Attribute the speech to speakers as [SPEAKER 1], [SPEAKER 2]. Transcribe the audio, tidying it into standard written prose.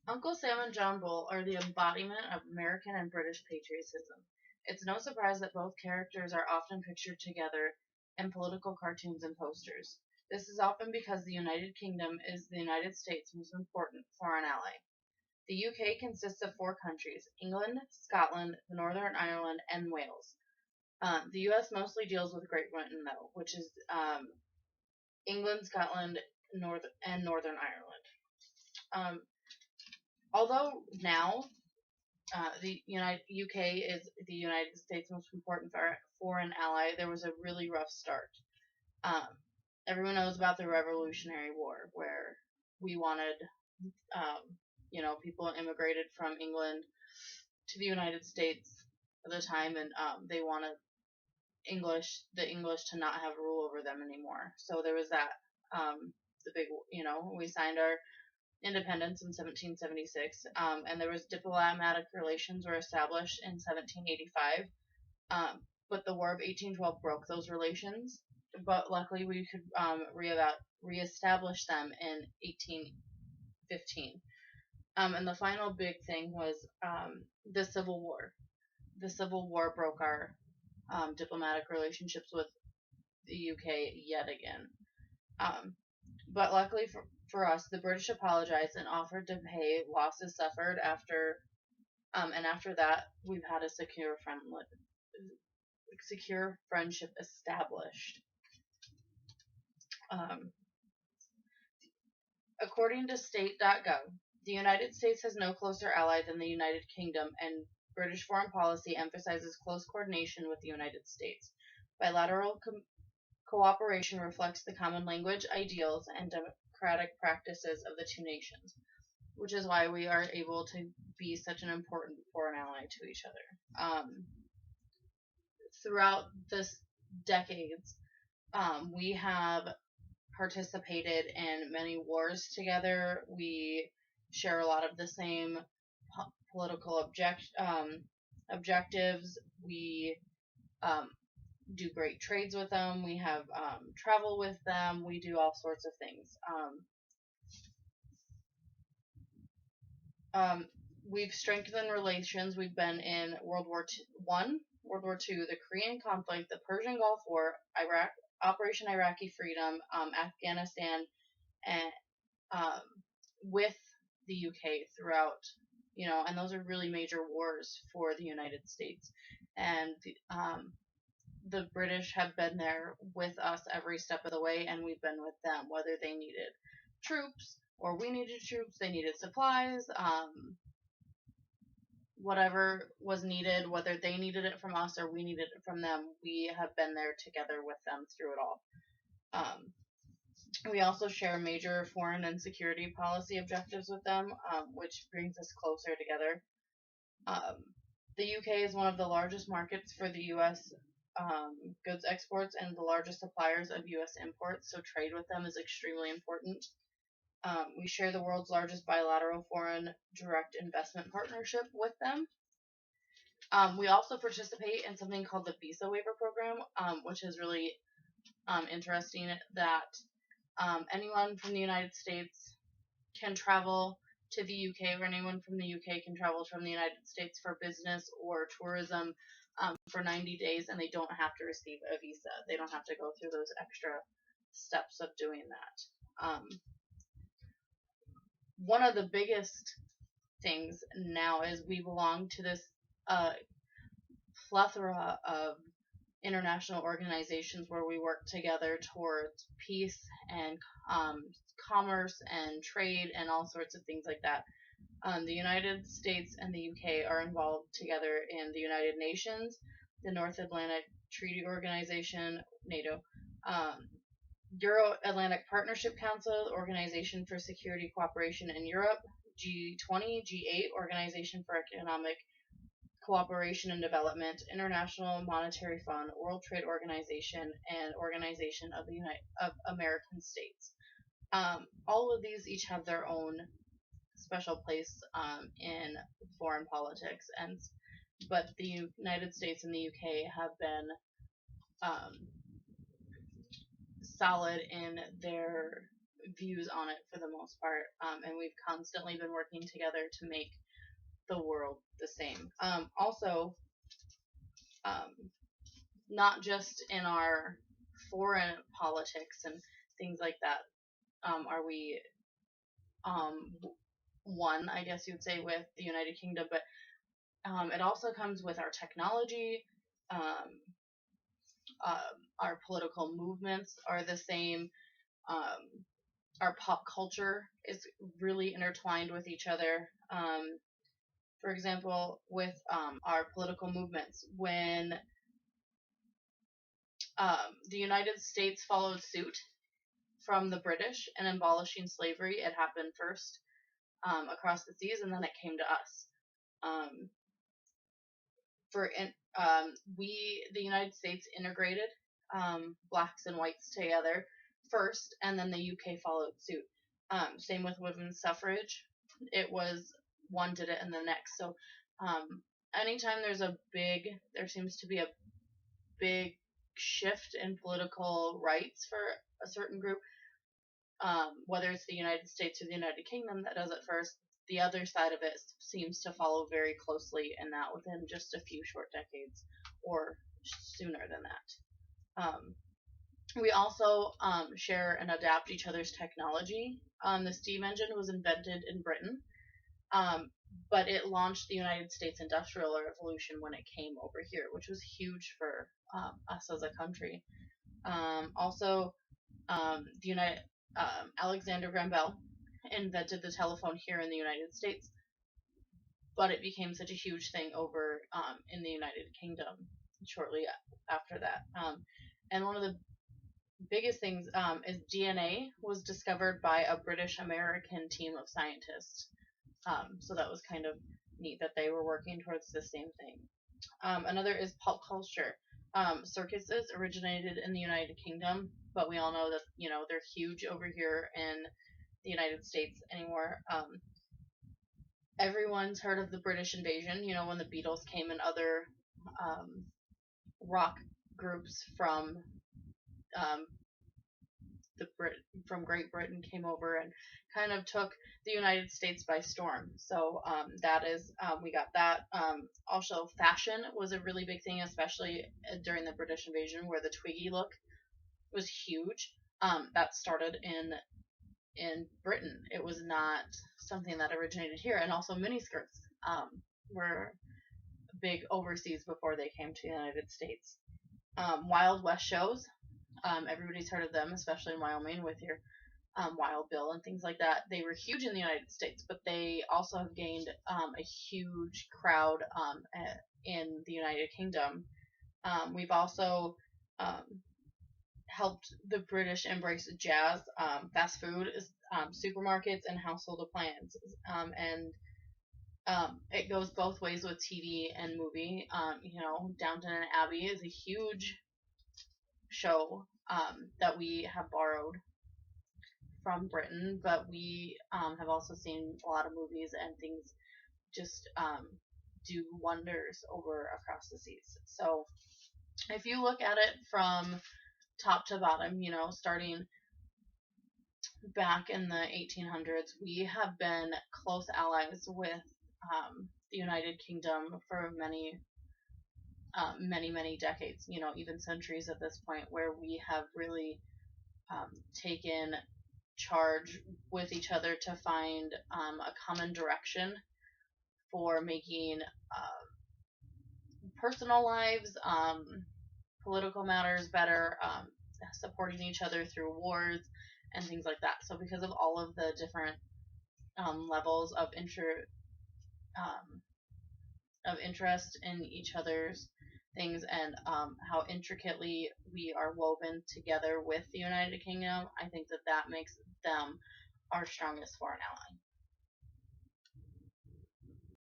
[SPEAKER 1] Uncle Sam and John Bull are the embodiment of American and British patriotism. It's no surprise that both characters are often pictured together in political cartoons and posters. This is often because the United Kingdom is the United States' most important foreign ally. The UK consists of four countries: England, Scotland, Northern Ireland, and Wales. The US mostly deals with Great Britain, though, which is England, Scotland, and Northern Ireland. Um, although now the United UK is the United States' most important foreign ally, there was a really rough start. Um, Everyone knows about the Revolutionary War, where we wanted, um, people immigrated from England to the United States at the time, and they wanted the English to not have rule over them anymore. So there was that. The big, we signed our independence in 1776, and there was diplomatic relations were established in 1785. But the War of 1812 broke those relations. But luckily, we could reestablish them in 1815. And the final big thing was the Civil War. The Civil War broke our diplomatic relationships with the UK yet again. But luckily for us, the British apologized and offered to pay losses suffered and after that, we've had a secure friendship established. Um, According to state.gov, the United States has no closer ally than the United Kingdom, and British foreign policy emphasizes close coordination with the United States. Bilateral cooperation reflects the common language, ideals, and democratic practices of the two nations, which is why we are able to be such an important foreign ally to each other. Throughout this decades, we have participated in many wars together. We share a lot of the same political objectives. We do great trades with them. We have travel with them. We do all sorts of things. We've strengthened relations. We've been in World War I, World War II, the Korean conflict, the Persian Gulf War, Iraq, Operation Iraqi Freedom, Afghanistan, and with the UK throughout, and those are really major wars for the United States. And the British have been there with us every step of the way, and we've been with them, whether they needed troops or we needed troops, they needed supplies, whatever was needed, whether they needed it from us or we needed it from them, we have been there together with them through it all. We also share major foreign and security policy objectives with them, which brings us closer together. The UK is one of the largest markets for the US goods exports and the largest suppliers of US imports, so trade with them is extremely important. We share the world's largest bilateral foreign direct investment partnership with them. We also participate in something called the Visa Waiver Program, which is really interesting that anyone from the United States can travel to the UK, or anyone from the UK can travel from the United States for business or tourism for 90 days, and they don't have to receive a visa. They don't have to go through those extra steps of doing that. One of the biggest things now is we belong to this plethora of international organizations where we work together towards peace and commerce and trade and all sorts of things like that. The United States and the UK are involved together in the United Nations, the North Atlantic Treaty Organization, NATO, Euro-Atlantic Partnership Council, Organization for Security Cooperation in Europe, G20, G8, Organization for Economic Cooperation and Development, International Monetary Fund, World Trade Organization, and Organization of American States. All of these each have their own special place in foreign politics, but the United States and the UK have been solid in their views on it for the most part, and we've constantly been working together to make the world the same. Also, um, not just in our foreign politics and things like that, are we um, one, I guess you'd say, with the United Kingdom, but it also comes with our technology. Um, our political movements are the same. Um, our pop culture is really intertwined with each other. For example, with our political movements, when the United States followed suit from the British in abolishing slavery, it happened first across the seas, and then it came to us. Um, for in, the United States integrated blacks and whites together first, and then the UK followed suit. Same with women's suffrage. It was one did it and the next. So anytime there seems to be a big shift in political rights for a certain group, whether it's the United States or the United Kingdom that does it first, the other side of it seems to follow very closely in that within just a few short decades or sooner than that. We also share and adapt each other's technology. The steam engine was invented in Britain, but it launched the United States Industrial Revolution when it came over here, which was huge for us as a country. Also, the Alexander Graham Bell invented the telephone here in the United States, but it became such a huge thing over in the United Kingdom shortly after that. And one of the biggest things is DNA was discovered by a British American team of scientists. So that was kind of neat that they were working towards the same thing. Another is pulp culture. Circuses originated in the United Kingdom, but we all know that they're huge over here in the United States anymore. Everyone's heard of the British invasion. When the Beatles came and other rock groups from from Great Britain came over and kind of took the United States by storm. So that is we got that. Also, fashion was a really big thing, especially during the British invasion, where the Twiggy look was huge. That started in Britain. It was not something that originated here. And also, miniskirts were big overseas before they came to the United States. Wild West shows. Everybody's heard of them, especially in Wyoming with your Wild Bill and things like that. They were huge in the United States, but they also have gained a huge crowd in the United Kingdom. We've also helped the British embrace jazz, fast food, supermarkets, and household appliances. And it goes both ways with TV and movie. Downton Abbey is a huge show that we have borrowed from Britain, but we have also seen a lot of movies and things just do wonders over across the seas. So if you look at it from top to bottom, starting back in the 1800s, we have been close allies with the United Kingdom for many decades, even centuries at this point, where we have really taken charge with each other to find a common direction for making personal lives, political matters better, supporting each other through wars and things like that. So because of all of the different levels of interest in each other's things and how intricately we are woven together with the United Kingdom, I think that makes them our strongest foreign ally.